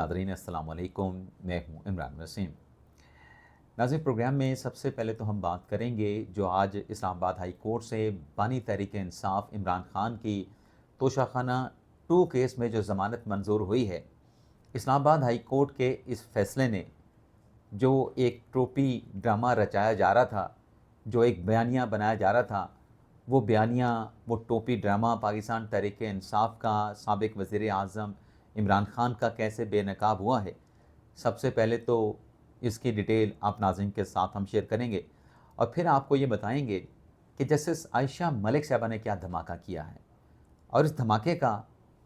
नाज़रीन अस्सलाम वालेकुम। मैं हूँ इमरान वसीम। नाज़रीन, प्रोग्राम में सबसे पहले तो हम बात करेंगे जो आज इस्लामाबाद हाई कोर्ट से बानी तहरीक इंसाफ इमरान खान की तोशाखाना 2 केस में जो ज़मानत मंजूर हुई है। इस्लामाबाद हाई कोर्ट के इस फैसले ने जो एक ट्रोपी ड्रामा रचाया जा रहा था, जो एक बयानिया बनाया जा रहा था, वो बयानिया, वो टोपी ड्रामा पाकिस्तान तहरीक इंसाफ का साबिक वज़ीर आज़म इमरान खान का कैसे बेनकाब हुआ है। सबसे पहले तो इसकी डिटेल आप नाज़रीन के साथ हम शेयर करेंगे और फिर आपको ये बताएंगे कि जस्टिस आयशा मलिक साहबा ने क्या धमाका किया है और इस धमाके का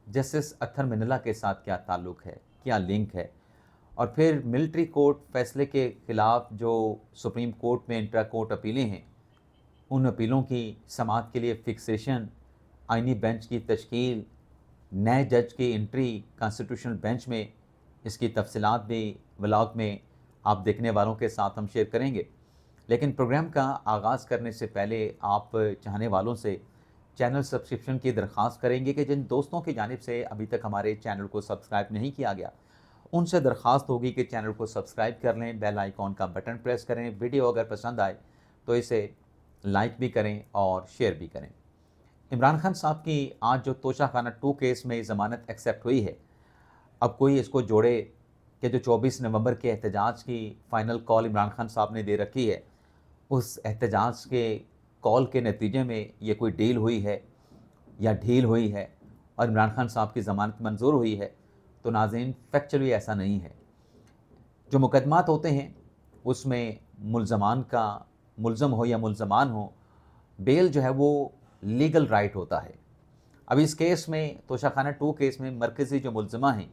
जस्टिस अत्तर मिनल्ला के साथ क्या ताल्लुक़ है, क्या लिंक है। और फिर मिलिट्री कोर्ट फैसले के ख़िलाफ़ जो सुप्रीम कोर्ट में इंट्रा कोर्ट अपीलें हैं, उन अपीलों की समाअत के लिए फ़िक्सेशन, आइनी बेंच की तश्कील, नए जज की एंट्री कॉन्स्टिट्यूशनल बेंच में, इसकी तफसीलात भी व्लॉग में आप देखने वालों के साथ हम शेयर करेंगे। लेकिन प्रोग्राम का आगाज़ करने से पहले आप चाहने वालों से चैनल सब्सक्रिप्शन की दरख्वास्त करेंगे कि जिन दोस्तों की जानिब से अभी तक हमारे चैनल को सब्सक्राइब नहीं किया गया, उनसे दरख्वास्त होगी कि चैनल को सब्सक्राइब कर लें, बेल आइकॉन का बटन प्रेस करें। वीडियो अगर पसंद आए तो इसे लाइक भी करें और शेयर भी करें। इमरान खान साहब की आज जो तोशाखाना 2 केस में ज़मानत एक्सेप्ट हुई है, अब कोई इसको जोड़े कि जो 24 नवंबर के एहतजाज की फ़ाइनल कॉल इमरान खान साहब ने दे रखी है, उस एहतजाज के कॉल के नतीजे में ये कोई डील हुई है या ढील हुई है और इमरान खान साहब की ज़मानत मंजूर हुई है, तो नाज़रीन फैक्चुअली ऐसा नहीं है। जो मुकदमात होते हैं उसमें मुल्ज़मान का, मुल्ज़म हो या मुल्ज़मान हो, बेल जो है वो लीगल राइट होता है। अब इस केस में तोशाखाना 2 केस में मरकज़ी जो मुल्ज़मा हैं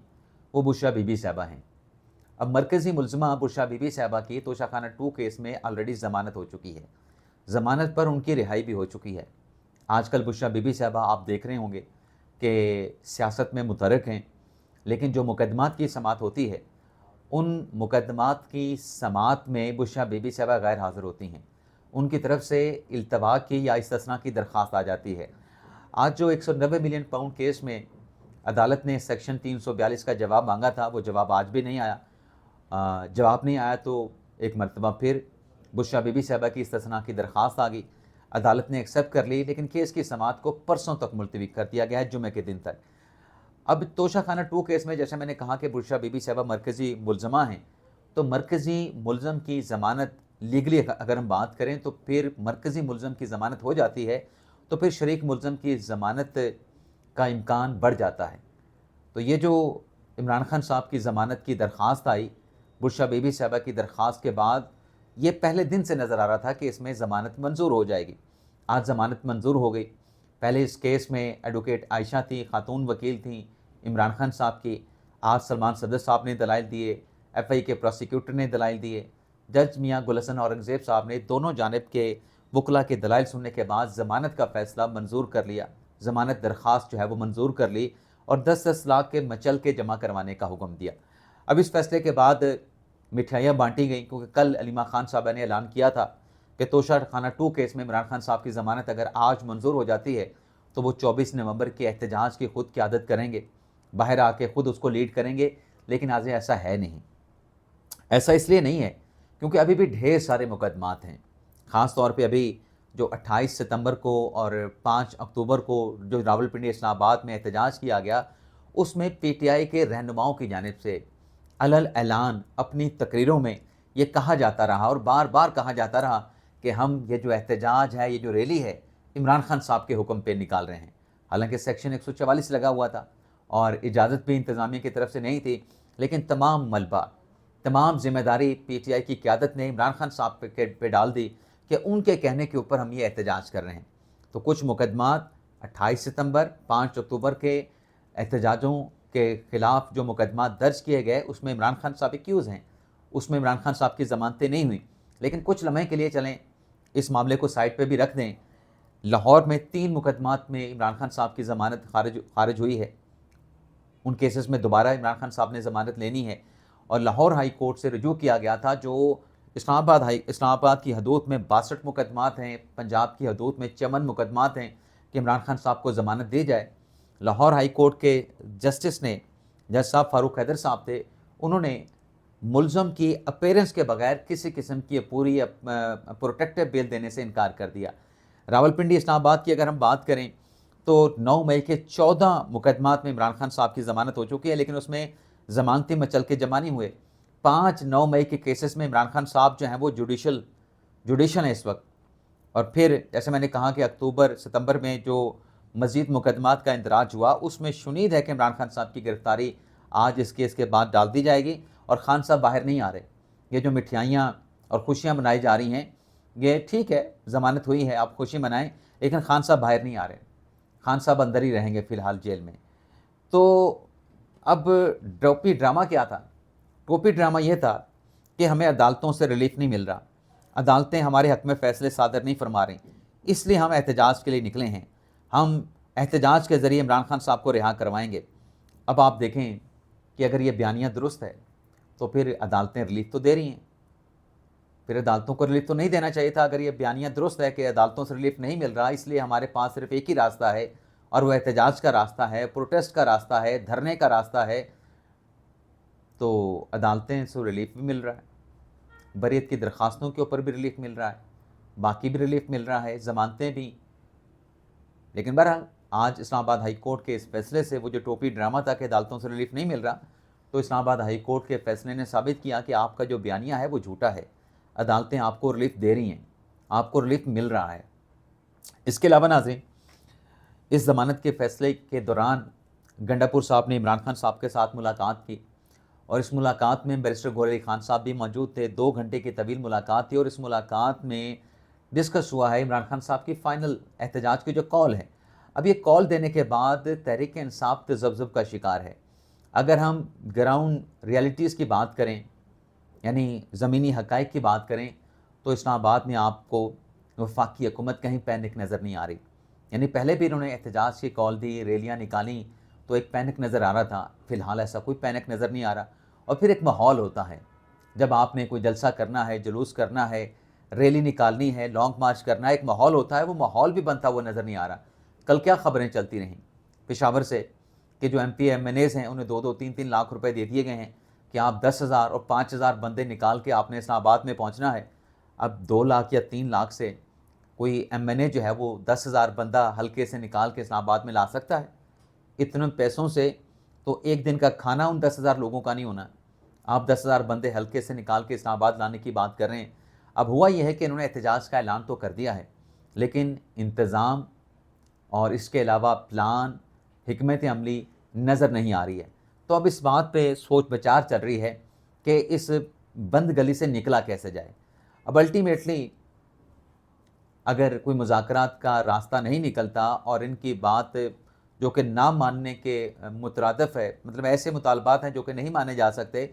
वो बुशरा बीबी साहबा हैं। अब मरकज़ी मुल्ज़मा बुशरा बीबी साहबा की तोशाखाना 2 केस में ऑलरेडी ज़मानत हो चुकी है। ज़मानत पर उनकी रिहाई भी हो चुकी है। आजकल बुशरा बीबी साहबा आप देख रहे होंगे कि सियासत में मुतहर्रिक हैं, लेकिन जो मुकदमात की समाअत होती है, उन मुकदमात की समाअत में बुशरा बीबी साहबा गैर हाज़िर होती हैं। उनकी तरफ से इल्तवा की या इस्तिस्ना की दरख्वास्त आ जाती है। आज जो 190 मिलियन पाउंड केस में अदालत ने सेक्शन 342 का जवाब मांगा था, वो जवाब आज भी नहीं आया। जवाब नहीं आया तो एक मरतबा फिर बुशरा बीबी साहबा की इस्तिस्ना की दरख्वास्त आ गई। अदालत ने एक्सेप्ट कर ली, लेकिन केस की समाअत को परसों तक मुलतवी कर दिया गया है, जुमे के दिन तक। अब तोशाखाना 2 केस में जैसे मैंने कहा कि बुशरा बीबी साहबा मरकज़ी मुल्ज़मा हैं, तो मरकज़ी मुल्ज़म की ज़मानत लीगली अगर हम बात करें तो फिर मरकज़ी मुल्ज़म की ज़मानत हो जाती है, तो फिर शरीक मुल्ज़म की ज़मानत का इम्कान बढ़ जाता है। तो ये जो इमरान खान साहब की ज़मानत की दरख्वास्त आई, बुशरा बीबी साहबा की दरख्वास्त के बाद, ये पहले दिन से नज़र आ रहा था कि इसमें ज़मानत मंजूर हो जाएगी। आज ज़मानत मंजूर हो गई। पहले इस केस में एडवोकेट आयशा थी, खातून वकील थी इमरान खान साहब की। आज सलमान सदर साहब ने दलाइल दिए, एफआई के प्रोसिक्यूटर ने दलाइल दिए, जज मियाँ गुल हसन औरंगज़ेब साहब ने दोनों जानिब के वकला के दलाइल सुनने के बाद ज़मानत का फ़ैसला मंजूर कर लिया। ज़मानत दरख्वास्त जो है वो मंजूर कर ली और 10-10 लाख के मचल के जमा करवाने का हुक्म दिया। अब इस फैसले के बाद मिठाइयाँ बांटी गई, क्योंकि कल अलीमा खान साहबा ने ऐलान किया था कि तोशाखाना 2 केस में इमरान खान साहब की ज़मानत अगर आज मंजूर हो जाती है तो वो 24 नवंबर के एहतजाज की खुद क़यादत करेंगे, बाहर आके खुद उसको लीड करेंगे। लेकिन आज ऐसा है नहीं। ऐसा इसलिए नहीं है क्योंकि अभी भी ढेर सारे मुकदमात हैं। ख़ास तौर पे अभी जो 28 सितंबर को और 5 अक्टूबर को जो रावलपिंडी इस्लामाबाद में एहतजाज किया गया, उसमें पीटीआई के रहनुमाओं की जानिब से अलल ऐलान अपनी तकरीरों में ये कहा जाता रहा और बार बार कहा जाता रहा कि हम ये जो एहतजाज है, ये जो रैली है, इमरान खान साहब के हुक्म पे निकाल रहे हैं। हालांकि सेक्शन 144 लगा हुआ था और इजाज़त भी इंतज़ामिया की तरफ से नहीं थी, लेकिन तमाम मलबा, तमाम जिम्मेदारी पीटीआई की क़यादत ने इमरान खान साहब पे डाल दी कि उनके कहने के ऊपर हम ये एहतजाज कर रहे हैं। तो कुछ मुकदमात 28 सितंबर, 5 अक्टूबर के एहतजाजों के ख़िलाफ़ जो मुकदमात दर्ज किए गए, उसमें इमरान खान साहब एक्यूज़ हैं, उसमें इमरान खान साहब की ज़मानतें नहीं हुई। लेकिन कुछ लम्हे के लिए चलें, इस मामले को साइड पे भी रख दें। लाहौर में 3 मुकदमात में इमरान खान साहब की ज़मानत खारिज हुई है। उन केसेस में दोबारा इमरान खान साहब ने ज़मानत लेनी है और लाहौर हाई कोर्ट से रुजू किया गया था। जो इस्लामाबाद की हदूद में 62 मुकदमात हैं, पंजाब की हदूद में 54 मुकदमात हैं कि इमरान खान साहब को ज़मानत दी जाए। लाहौर हाई कोर्ट के जस्टिस ने जज साहब फारूक हैदर साहब थे, उन्होंने मुलज़म की अपीयरेंस के बगैर किसी किस्म की पूरी प्रोटेक्टिव बेल देने से इनकार कर दिया। रावलपिंडी इस्लामाबाद की अगर हम बात करें तो 9 मई के 14 मुकदमात में इमरान खान साहब की ज़मानत हो चुकी है, लेकिन उसमें ज़मानती मचल के जमा नहीं हुए। 5 9 मई के केसेस में इमरान खान साहब जो हैं वो जुडिशल हैं इस वक्त। और फिर जैसे मैंने कहा कि अक्टूबर सितंबर में जो मज़ीद मुकदमात का इंदराज हुआ, उसमें शुनीद है कि इमरान खान साहब की गिरफ्तारी आज इस केस के बाद डाल दी जाएगी और खान साहब बाहर नहीं आ रहे। ये जो मिठाइयाँ और खुशियाँ मनाई जा रही हैं, ये ठीक है, ज़मानत हुई है, आप खुशी मनाएं, लेकिन खान साहब बाहर नहीं आ रहे। खान साहब अंदर ही रहेंगे फ़िलहाल जेल में। तो अब टोपी ड्रामा क्या था? टोपी ड्रामा ये था कि हमें अदालतों से रिलीफ नहीं मिल रहा, अदालतें हमारे हक़ में फ़ैसले सादर नहीं फरमा रही, इसलिए हम एहतजाज के लिए निकले हैं। हम एहतजाज के ज़रिए इमरान खान साहब को रिहा करवाएंगे। अब आप देखें कि अगर ये बयानिया दुरुस्त है तो फिर अदालतें रिलीफ तो दे रही हैं, फिर अदालतों को रिलीफ तो नहीं देना चाहिए था। अगर ये बयानिया दुरुस्त है कि अदालतों से रिलीफ नहीं मिल रहा, इसलिए हमारे पास सिर्फ एक ही रास्ता है और वह एहतजाज का रास्ता है, प्रोटेस्ट का रास्ता है, धरने का रास्ता है, तो अदालतें से रिलीफ भी मिल रहा है, बरीयत की दरख्वास्तों के ऊपर भी रिलीफ मिल रहा है, बाकी भी रिलीफ मिल रहा है, ज़मानतें भी। लेकिन बहरहाल आज इस्लामाबाद हाई कोर्ट के इस फैसले से वो जो टोपी ड्रामा था कि अदालतों से रिलीफ नहीं मिल रहा, तो इस्लामाबाद हाई कोर्ट के फैसले ने साबित किया कि आपका जो बयानिया है वो झूठा है। अदालतें आपको रिलीफ दे रही हैं, आपको रिलीफ मिल रहा है। इसके अलावा नाज़रीन, इस ज़मानत के फैसले के दौरान गंडापुर साहब ने इमरान खान साहब के साथ मुलाकात की और इस मुलाकात में बैरिस्टर गौहर अली खान साहब भी मौजूद थे। 2 घंटे की तवील मुलाकात थी और इस मुलाकात में डिस्कस हुआ है इमरान खान साहब की फ़ाइनल एहतजाज की जो कॉल है। अब ये कॉल देने के बाद तहरीक इंसाफ तज़ब्ज़ुब का शिकार है। अगर हम ग्राउंड रियलिटीज़ की बात करें, यानी ज़मीनी हक़ाइक़ की बात करें, तो इस्लामाबाद में आपको वफाकी हुकूमत कहीं पैनिक नज़र नहीं आ रही। यानी पहले भी इन्होंने एहतजाज की कॉल दी, रैलियाँ निकाली, तो एक पैनिक नज़र आ रहा था। फ़िलहाल ऐसा कोई पैनिक नज़र नहीं आ रहा। और फिर एक माहौल होता है, जब आपने कोई जलसा करना है, जुलूस करना है, रैली निकालनी है, लॉन्ग मार्च करना है, एक माहौल होता है, वो माहौल भी बनता हुआ नज़र नहीं आ रहा। कल क्या ख़बरें चलती रहीं पेशावर से कि जो MP MNAs हैं उन्हें 2-2 3-3 लाख रुपए दे दिए गए हैं कि आप 10,000 और 5,000 बंदे निकाल के आपने इस्लामाबाद में पहुंचना है। अब 2 लाख या 3 लाख से कोई MNA जो है वो 10,000 बंदा हल्के से निकाल के इस्लामाबाद में ला सकता है? इतने पैसों से तो एक दिन का खाना उन 10,000 लोगों का नहीं होना। आप 10,000 बंदे हल्के से निकाल के इस्लामाबाद लाने की बात कर रहे हैं। अब हुआ यह है कि इन्होंने एहतजाज का ऐलान तो कर दिया है, लेकिन इंतज़ाम और इसके अलावा प्लान, हिकमत अमली नज़र नहीं आ रही है। तो अब इस बात पे सोच विचार चल रही है कि इस बंद गली से निकला कैसे जाए। अब अल्टीमेटली अगर कोई मुज़ाकरात का रास्ता नहीं निकलता और इनकी बात जो कि ना मानने के मुतरादिफ है, मतलब ऐसे मुतालबात हैं जो कि नहीं माने जा सकते,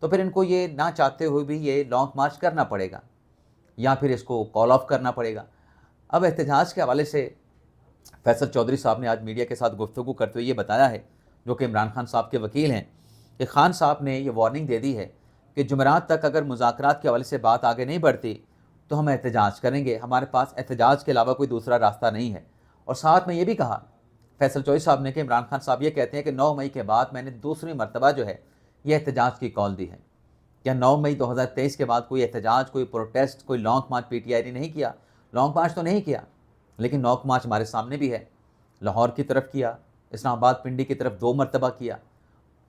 तो फिर इनको ये ना चाहते हुए भी ये लॉन्ग मार्च करना पड़ेगा या फिर इसको कॉल ऑफ करना पड़ेगा। अब एहतजाज के हवाले से फैसल चौधरी साहब ने आज मीडिया के साथ गुफ्तगू करते हुए ये बताया है, जो कि इमरान खान साहब के वकील हैं, कि खान साहब ने ये वार्निंग दे दी है कि जुमेरात तक अगर मुज़ाकरात के हवाले से बात आगे नहीं बढ़ती तो हम एहतजाज करेंगे, हमारे पास एहतजाज के अलावा कोई दूसरा रास्ता नहीं है। और साथ में ये भी कहा फैसल चौधरी साहब ने कि इमरान खान साहब ये कहते हैं कि 9 मई के बाद मैंने दूसरी मरतबा जो है ये एहतजाज की कॉल दी है। क्या 9 मई 2023 के बाद कोई एहतजाज, कोई प्रोटेस्ट, कोई लॉन्ग मार्च PTI ने नहीं किया? लॉन्ग मार्च तो नहीं किया, लेकिन लॉन्ग मार्च हमारे सामने भी है। लाहौर की तरफ किया, इस्लामाबाद पिंडी की तरफ 2 मरतबा किया।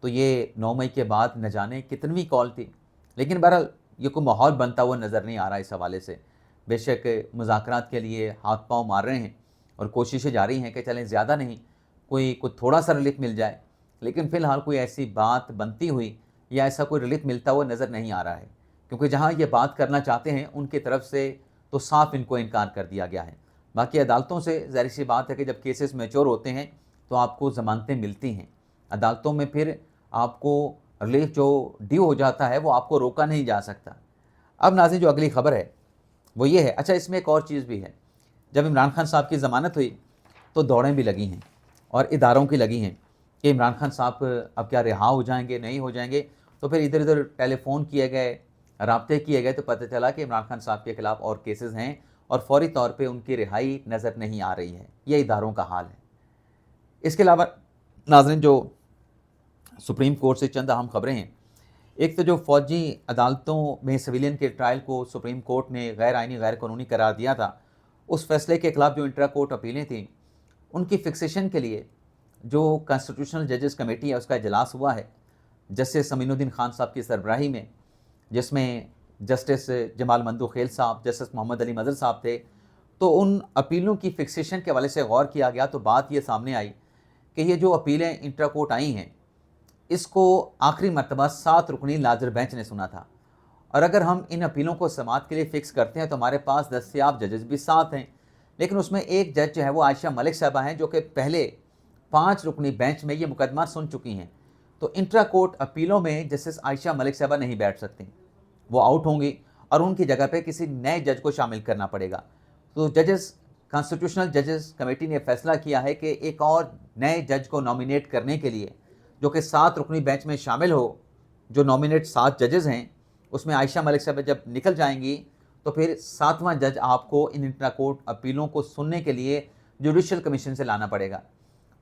तो ये 9 मई के बाद न जाने कितनवीं कॉल थी। लेकिन बहरहाल ये कोई माहौल बनता हुआ नज़र नहीं आ रहा इस हवाले से। बेशक मुज़ाकरात के लिए हाथ पाँव मार रहे हैं और कोशिशें जारी हैं कि चलें ज़्यादा नहीं, कोई थोड़ा सा रिलीफ मिल जाए, लेकिन फ़िलहाल कोई ऐसी बात बनती हुई या ऐसा कोई रिलीफ मिलता हुआ नज़र नहीं आ रहा है, क्योंकि जहाँ ये बात करना चाहते हैं उनकी तरफ से तो साफ इनको इनकार कर दिया गया है। बाकी अदालतों से ज़ाहिर सी बात है कि जब केसेस मैच्योर होते हैं तो आपको ज़मानतें मिलती हैं। अदालतों में फिर आपको रिलीफ जो ड्यू हो जाता है वो आपको रोका नहीं जा सकता। अब नाज़रीन, जो अगली ख़बर है वो ये है, अच्छा इसमें एक और चीज़ भी है, जब इमरान खान साहब की ज़मानत हुई तो दौड़ें भी लगी हैं और इदारों की लगी हैं कि इमरान खान साहब अब क्या रिहा हो जाएंगे, नहीं हो जाएंगे। तो फिर इधर उधर टेलीफ़ोन किए गए, राब्ते किए गए, तो पता चला कि इमरान खान साहब के ख़िलाफ़ और केसेस हैं और फौरी तौर पे उनकी रिहाई नज़र नहीं आ रही है। ये इदारों का हाल है। इसके अलावा नाज़रीन, जो सुप्रीम कोर्ट से चंद अहम खबरें हैं। एक तो जो फ़ौजी अदालतों में सिविलियन के ट्रायल को सुप्रीम कोर्ट ने गैर आइनी, गैर कानूनी करार दिया था, उस फैसले के खिलाफ जो इंट्रा कोर्ट अपीलें थीं, उनकी फिक्सेशन के लिए जो कॉन्स्टिट्यूशनल जजेस कमेटी है उसका इजलास हुआ है जस्टिस अमीनुद्दीन खान साहब की सरबराही में, जिसमें जस्टिस जमाल मंदू खेल साहब, जस्टिस मोहम्मद अली मदर साहब थे। तो उन अपीलों की फिक्सेशन के हवाले से गौर किया गया तो बात ये सामने आई कि ये जो अपीलें इंट्रा कोर्ट आई हैं, इसको आखिरी मरतबा 7 रुकनी लाजर बेंच ने सुना था। और अगर हम इन अपीलों को समाअत के लिए फ़िक्स करते हैं तो हमारे पास दस्तयाब जजेस भी 7 हैं, लेकिन उसमें एक जज जो है वो आयशा मलिक साहबा हैं, जो कि पहले 5 रुकनी बेंच में ये मुकदमा सुन चुकी हैं। तो इंट्रा कोर्ट अपीलों में जस्टिस आयशा मलिक साहबा नहीं बैठ सकती, वो आउट होंगी और उनकी जगह पे किसी नए जज को शामिल करना पड़ेगा। तो जजेस कॉन्स्टिट्यूशनल जजेस कमेटी ने फैसला किया है कि एक और नए जज को नॉमिनेट करने के लिए, जो कि 7 रुकनी बेंच में शामिल हो, जो नॉमिनेट 7 जजेस हैं, उसमें आयशा मलिक साहब जब निकल जाएंगी तो फिर 7वां जज आपको इन इंट्रा कोर्ट अपीलों को सुनने के लिए जुडिशल कमीशन से लाना पड़ेगा।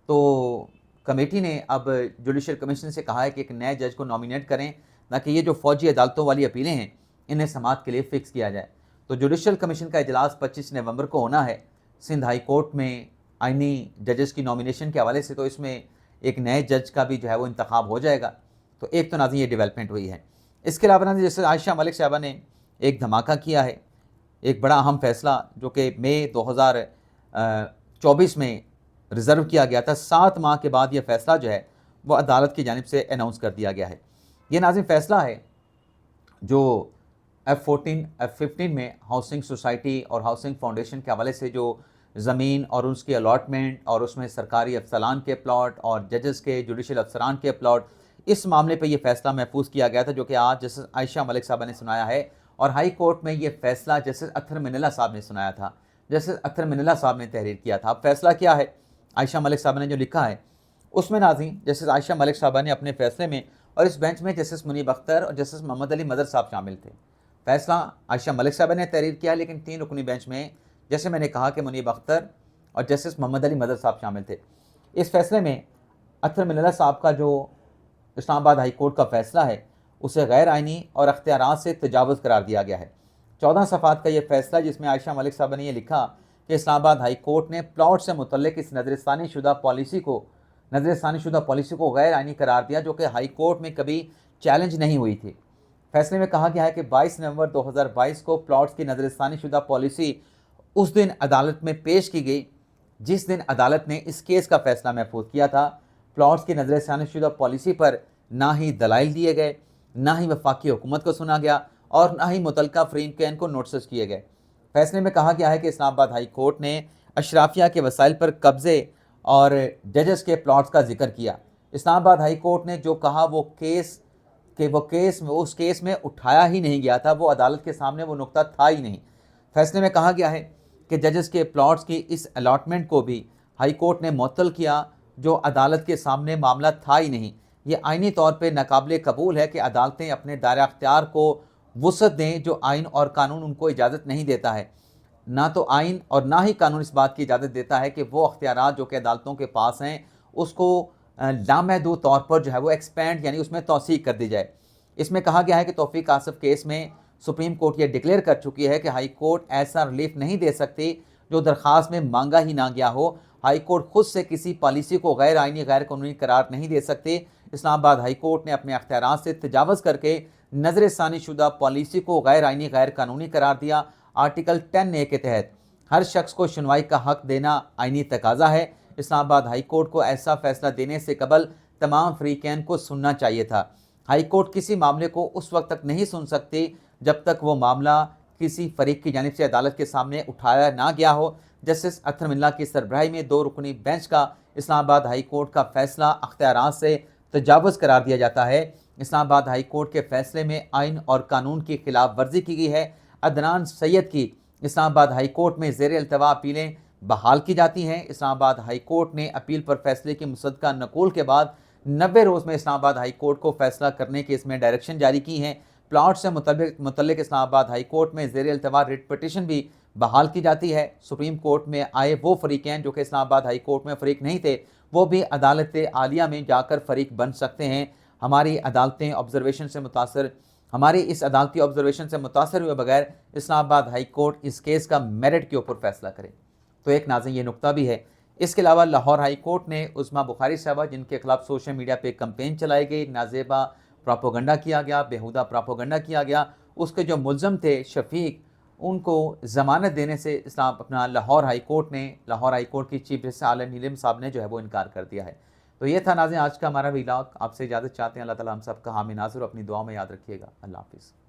तो कमेटी ने अब जुडिशल कमीशन से कहा है कि एक नए जज को नॉमिनेट करें, ताकि ये जो फ़ौजी अदालतों वाली अपीलें हैं इन्हें समाअत के लिए फ़िक्स किया जाए। तो जुडिशल कमीशन का इजलास 25 नवंबर को होना है सिंध हाई कोर्ट में आइनी जजेस की नॉमिनेशन के हवाले से। तो इसमें एक नए जज का भी जो है वो इंतखाब हो जाएगा। तो एक तो नाज़रीन ये डेवलपमेंट हुई है। इसके अलावा नाज़रीन जैसे आयशा मलिक साहबा ने एक धमाका किया है, एक बड़ा अहम फैसला जो कि मई 2024 में रिज़र्व किया गया था, 7 माह के बाद ये फ़ैसला जो है वो अदालत की जानिब से अनाउंस कर दिया गया है। ये नाज़रीन फ़ैसला है जो F14 F15 में हाउसिंग सोसाइटी और हाउसिंग फाउंडेशन के हवाले से जो ज़मीन और उसकी अलॉटमेंट और उसमें सरकारी अफसरान के प्लॉट और जजेस के जुडिशल अफसरान के प्लॉट, इस मामले पे ये फ़ैसला महफूज किया गया था, जो कि आज जस्टिस आयशा मलिक साहबा ने सुनाया है। और हाई कोर्ट में ये फ़ैसला जस्टिस अत्तर मिनल्ला साहब ने सुनाया था, जस्टिस अत्तर मिनल्ला साहब ने तहरीर किया था। अब फैसला क्या है, आयशा मलिक साहबा ने जो लिखा है उसमें नाज़रीन जस्टिस आयशा मलिक साहबा ने अपने फ़ैसले में, और इस बेंच में जस्टिस मुनीब अख्तर और जस्टिस मोहम्मद अली मदर साहब शामिल थे। फैसला आयशा मलिक साहबा ने तहरीर किया, लेकिन 3 रुकनी बेंच में जैसे मैंने कहा कि मुनीब अख्तर और जस्टिस मोहम्मद अली मदर साहब शामिल थे। इस फैसले में अत्तर मिनल्ला साहब का जो इस्लामाबाद हाई कोर्ट का फ़ैसला है उसे गैर आइनी और अख्तियारात से तजावुज़ करार दिया गया है। 14 सफ़ात का ये फ़ैसला, जिसमें आयशा मलिक साहबा ने यह लिखा कि इस्लामाबाद हाई कोर्ट ने प्लॉट से मुतल्लिक़ इस नज़रसानी शुदा पॉलिसी को गैर आइनी करार दिया, जो कि हाई कोर्ट में कभी चैलेंज नहीं हुई थी। फैसले में कहा गया है कि 22 नवंबर 2022 को प्लॉट्स की नज़रसानी शुदा पॉलिसी उस दिन अदालत में पेश की गई जिस दिन अदालत ने इस केस का फ़ैसला महफूज किया था। प्लॉट्स की नज़रसानी शुदा पॉलिसी पर ना ही दलाइल दिए गए, ना ही वफाकी हुकूमत को सुना गया और ना ही मुतलका फ्रीमकैन को नोटिस किए गए। फैसले में कहा गया है कि इस्लामाबाद हाई कोर्ट ने अशराफिया के वसाइल पर कब्ज़े और जजेस के प्लॉट्स का जिक्र किया। इस्लामाबाद हाई कोर्ट ने जो कहा उस केस में उठाया ही नहीं गया था, वो अदालत के सामने वो नुक्ता था ही नहीं। फैसले में कहा गया है कि जजेस के प्लॉट्स की इस अलॉटमेंट को भी हाई कोर्ट ने मुअत्तल किया, जो अदालत के सामने मामला था ही नहीं। ये आइनी तौर पे नाकाबिले कबूल है कि अदालतें अपने दायरा अख्तियार को वुसअत दें जो आइन और कानून उनको इजाज़त नहीं देता है। ना तो आइन और ना ही कानून इस बात की इजाज़त देता है कि वो अख्तियारात जो कि अदालतों के पास हैं उसको लामहदूद तौर पर जो है वो एक्सपेंड यानी उसमें तौसीक कर दी जाए। इसमें कहा गया है कि तौफीक आसिफ केस में सुप्रीम कोर्ट ये डिक्लेयर कर चुकी है कि हाई कोर्ट ऐसा रिलीफ नहीं दे सकती जो दरख्वास्त में मांगा ही ना गया हो। हाई कोर्ट खुद से किसी पॉलिसी को गैर आइनी, गैर कानूनी करार नहीं दे सकती। इस्लामाबाद हाई कोर्ट ने अपने अख्तियारात से तजावज़ करके नज़रसानी शुदा पॉलिसी को गैर आइनी, गैर कानूनी करार दिया। आर्टिकल 10A के तहत हर शख्स को सुनवाई का हक देना आइनी तकाजा है। इस्लामाबाद हाई कोर्ट को ऐसा फैसला देने से कबल तमाम फ्रीकैन को सुनना चाहिए था। हाई कोर्ट किसी मामले को उस वक्त तक नहीं सुन सकती जब तक वो मामला किसी फरीक की जानिब से अदालत के सामने उठाया ना गया हो। जस्टिस अत्तर मिनल्ला की सरबराही में 2 रुकनी बेंच का इस्लामाबाद हाई कोर्ट का फैसला अख्तियारात से तजावुज़ करार दिया जाता है। इस्लामाबाद हाई कोर्ट के फैसले में आइन और कानून की खिलाफ वर्जी की गई है। अदनान सैयद की इस्लामाबाद हाई कोर्ट में ज़ेर अल्तवा अपीलें बहाल की जाती हैं। इस्लामाबाद हाई कोर्ट ने अपील पर फैसले की मुसद्दका नकूल के बाद 90 रोज़ में इस्लामाबाद हाई कोर्ट को फैसला करने की इसमें डायरेक्शन जारी की हैं। प्लॉट से मुतल्लिक इस्लामाबाद हाई कोर्ट में ज़ेर अल्तवा रिट पटिशन भी बहाल की जाती है। सुप्रीम कोर्ट में आए वो फरीकैन जो कि इस्लामाबाद हाई कोर्ट में फ़रीक नहीं थे, वो भी अदालत आलिया में जाकर फ़रीक बन सकते हैं। हमारी अदालतें ऑब्ज़र्वेशन से मुतासर हमारी इस अदालती ऑब्ज़र्वेशन से मुतासर हुए बगैर इस्लामाबाद हाई कोर्ट इस केस का मेरिट के ऊपर फ़ैसला करे। तो एक नाज़रीन ये नुक्ता भी है। इसके अलावा लाहौर हाई कोर्ट ने उस्मा बुखारी साहबा, जिनके खिलाफ सोशल मीडिया पे कैंपेन चलाई गई, नाजेबा प्रोपोगंडा किया गया, बेहुदा प्रोपोगंडा किया गया, उसके जो मुल्ज़म थे शफीक, उनको ज़मानत देने से लाहौर हाई कोर्ट की चीफ जस्टिस आलम नीलम साहब ने जो है वो इनकार कर दिया है। तो ये था नाज़रीन आज का हमारा व्लॉग। आपसे इजाज़त चाहते हैं। अल्लाह ताला हम सब का हामी नाज़िर, अपनी दुआ में याद रखिएगा। अल्लाह हाफ़िज़।